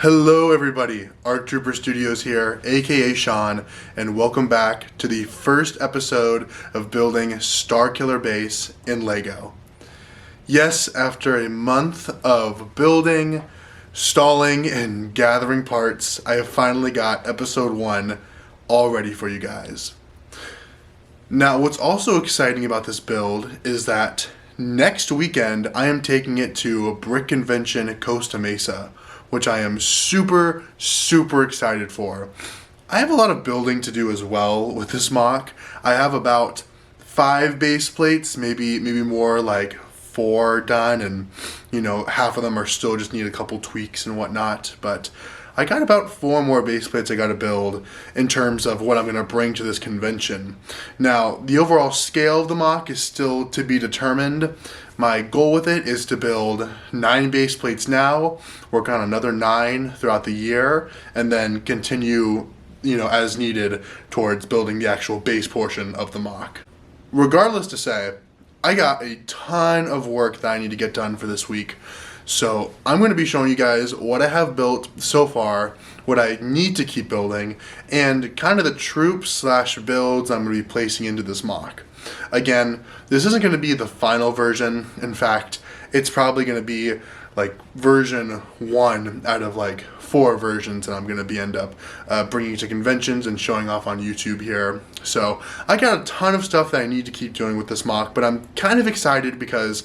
Hello everybody, Arc Trooper Studios here, aka Sean, and welcome back to the first episode of building StarKiller base in LEGO. Yes, after a month of building, stalling, and gathering parts, I have finally got episode 1 all ready for you guys. Now, what's also exciting about this build is that next weekend I am taking it to a Brick Convention Costa Mesa, which I am super excited for. I have a lot of building to do as well with this mock. I have about 5 base plates, maybe more, like 4 done, and half of them are still just need a couple tweaks and whatnot, but I got about 4 more base plates I gotta build in terms of what I'm gonna bring to this convention. Now, the overall scale of the mock is still to be determined. My goal with it is to build 9 base plates now, work on another 9 throughout the year, and then continue, as needed towards building the actual base portion of the mock. Regardless to say, I got a ton of work that I need to get done for this week. So I'm going to be showing you guys what I have built so far, what I need to keep building, and kind of the troops / builds I'm going to be placing into this mock. Again, this isn't going to be the final version. In fact, it's probably going to be like version 1 out of like 4 versions that I'm going to be end up bringing to conventions and showing off on YouTube here. So I got a ton of stuff that I need to keep doing with this mock, but I'm kind of excited because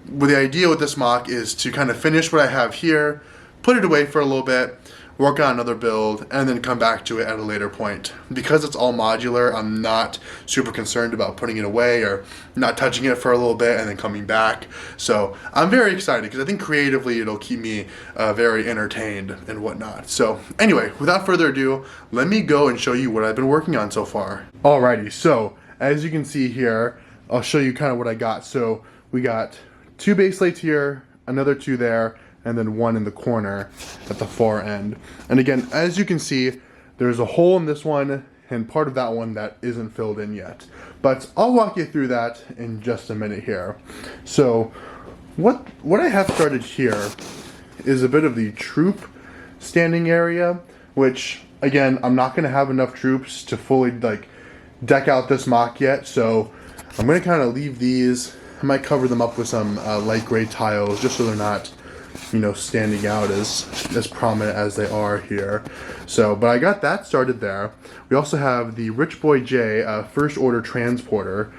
the idea with this mock is to kind of finish what I have here, put it away for a little bit, work on another build, and then come back to it at a later point. Because it's all modular, I'm not super concerned about putting it away or not touching it for a little bit and then coming back. So I'm very excited because I think creatively it'll keep me very entertained and whatnot. So anyway, without further ado, let me go and show you what I've been working on so far. Alrighty, so as you can see here, I'll show you kind of what I got. So we got 2 base plates here, another 2 there, and then 1 in the corner at the far end. And again, as you can see, there's a hole in this one and part of that one that isn't filled in yet. But I'll walk you through that in just a minute here. So what I have started here is a bit of the troop standing area, which again, I'm not gonna have enough troops to fully like deck out this mock yet. So I'm gonna kind of leave these. I might cover them up with some light gray tiles just so they're not, standing out as prominent as they are here. So, but I got that started there. We also have the Rich Boy J First Order Transporter.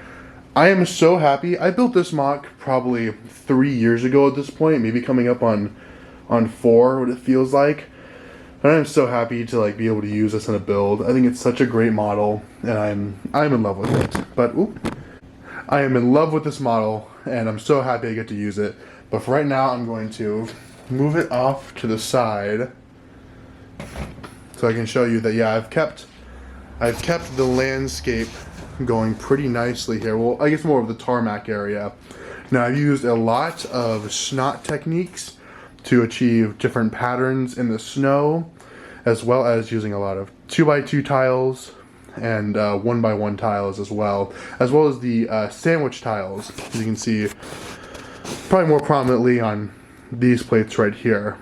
I am so happy. I built this mock probably 3 years ago at this point, maybe coming up on 4, what it feels like. And I'm so happy to like be able to use this in a build. I think it's such a great model, and I'm in love with it. But I am in love with this model, and I'm so happy I get to use it. But for right now, I'm going to move it off to the side so I can show you that, yeah, I've kept the landscape going pretty nicely here. Well, I guess more of the tarmac area. Now, I've used a lot of snot techniques to achieve different patterns in the snow, as well as using a lot of 2x2 tiles and 1x1 tiles as well as the sandwich tiles, as you can see probably more prominently on these plates right here.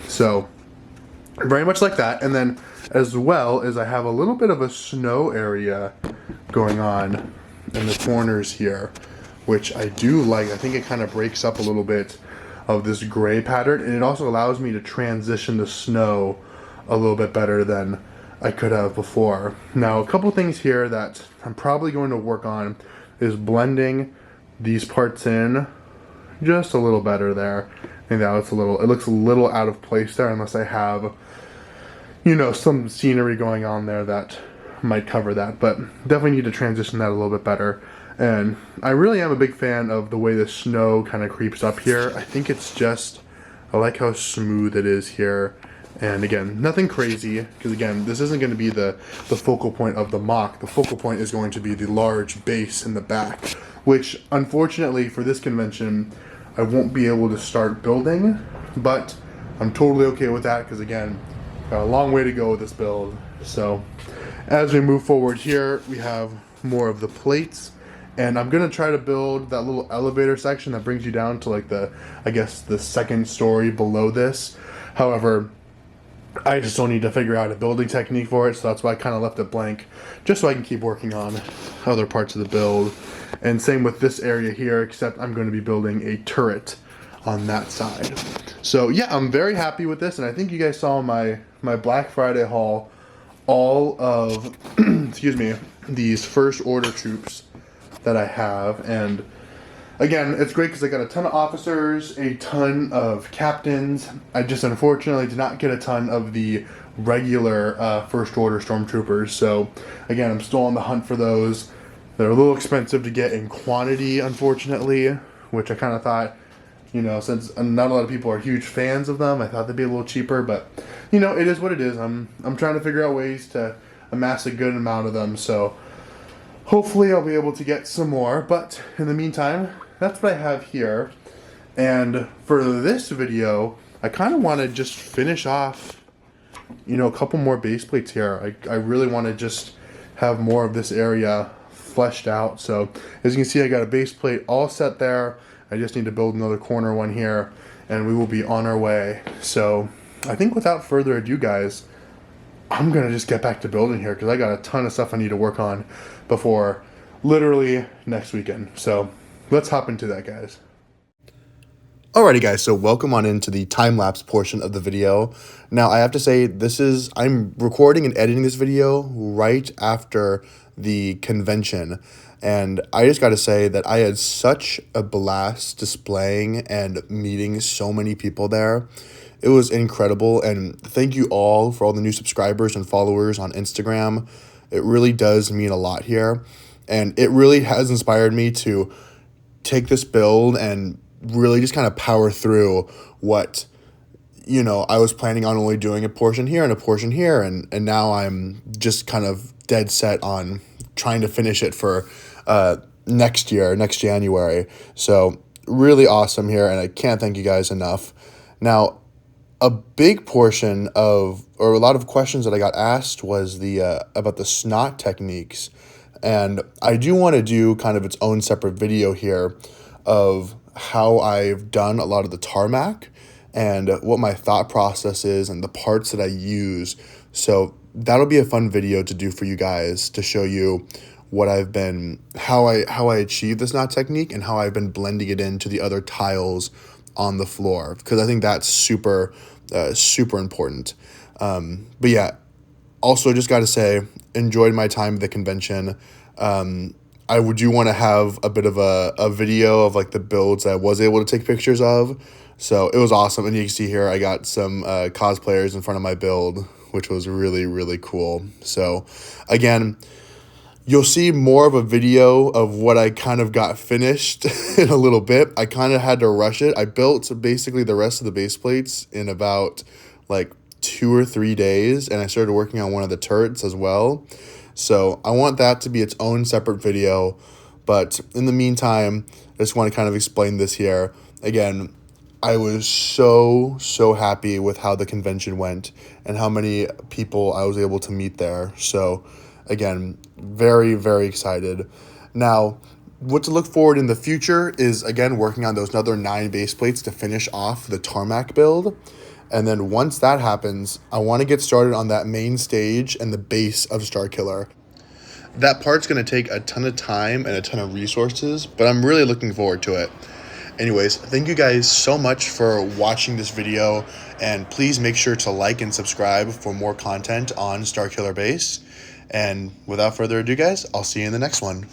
So very much like that. And then as well as I have a little bit of a snow area going on in the corners here, which I do like. I think it kind of breaks up a little bit of this gray pattern, and it also allows me to transition the snow a little bit better than I could have before. Now, a couple things here that I'm probably going to work on is blending these parts in just a little better there. And now it looks a little out of place there unless I have, some scenery going on there that might cover that. But definitely need to transition that a little bit better. And I really am a big fan of the way the snow kind of creeps up here. I think I like how smooth it is here. And again, nothing crazy, because again, this isn't going to be the focal point of the mock. The focal point is going to be the large base in the back, which unfortunately for this convention, I won't be able to start building, but I'm totally okay with that, because again, got a long way to go with this build. So as we move forward here, we have more of the plates, and I'm going to try to build that little elevator section that brings you down to like the second story below this. However, I just don't need to figure out a building technique for it, so that's why I kind of left it blank, just so I can keep working on other parts of the build. And same with this area here, except I'm going to be building a turret on that side. So yeah, I'm very happy with this, and I think you guys saw my Black Friday haul all of, excuse me, these first order troops that I have. And again, it's great because I got a ton of officers, a ton of captains. I just unfortunately did not get a ton of the regular first order stormtroopers. So again, I'm still on the hunt for those. They're a little expensive to get in quantity, unfortunately, which I kind of thought, you know, since not a lot of people are huge fans of them, I thought they'd be a little cheaper, but you know, it is what it is. I'm trying to figure out ways to amass a good amount of them, so hopefully I'll be able to get some more. But in the meantime, that's what I have here. And for this video, I kind of want to just finish off, you know, a couple more base plates here. I really want to just have more of this area fleshed out. So as you can see, I got a base plate all set there. I just need to build another corner one here, and we will be on our way. So I think without further ado, guys, I'm gonna just get back to building here because I got a ton of stuff I need to work on before literally next weekend. So let's hop into that, guys. Alrighty, guys, so welcome on into the time-lapse portion of the video. Now, I have to say, I'm recording and editing this video right after the convention. And I just got to say that I had such a blast displaying and meeting so many people there. It was incredible. And thank you all for all the new subscribers and followers on Instagram. It really does mean a lot here. And it really has inspired me to take this build and really just kind of power through what, you know, I was planning on only doing a portion here and a portion here. And now I'm just kind of dead set on trying to finish it for next January. So really awesome here, and I can't thank you guys enough. Now, a big portion of, or a lot of questions that I got asked was about the snot techniques. And I do want to do kind of its own separate video here of how I've done a lot of the tarmac and what my thought process is and the parts that I use. So that'll be a fun video to do for you guys, to show you what I've been, how I achieve this knot technique and how I've been blending it into the other tiles on the floor, because I think that's super important. But yeah, also just got to say, enjoyed my time at the convention. I do want to have a bit of a video of like the builds that I was able to take pictures of. So it was awesome. And you can see here, I got some cosplayers in front of my build, which was really, really cool. So again, you'll see more of a video of what I kind of got finished in a little bit. I kind of had to rush it. I built basically the rest of the base plates in about like 2 or 3 days, and I started working on one of the turrets as well. So I want that to be its own separate video. But in the meantime, I just want to kind of explain this here. Again, I was so happy with how the convention went and how many people I was able to meet there. So again, very, very excited. Now, what to look forward in the future is, again, working on those another 9 base plates to finish off the tarmac build. And then once that happens, I want to get started on that main stage and the base of StarKiller. That part's going to take a ton of time and a ton of resources, but I'm really looking forward to it. Anyways, thank you guys so much for watching this video, and please make sure to like and subscribe for more content on StarKiller Base. And without further ado, guys, I'll see you in the next one.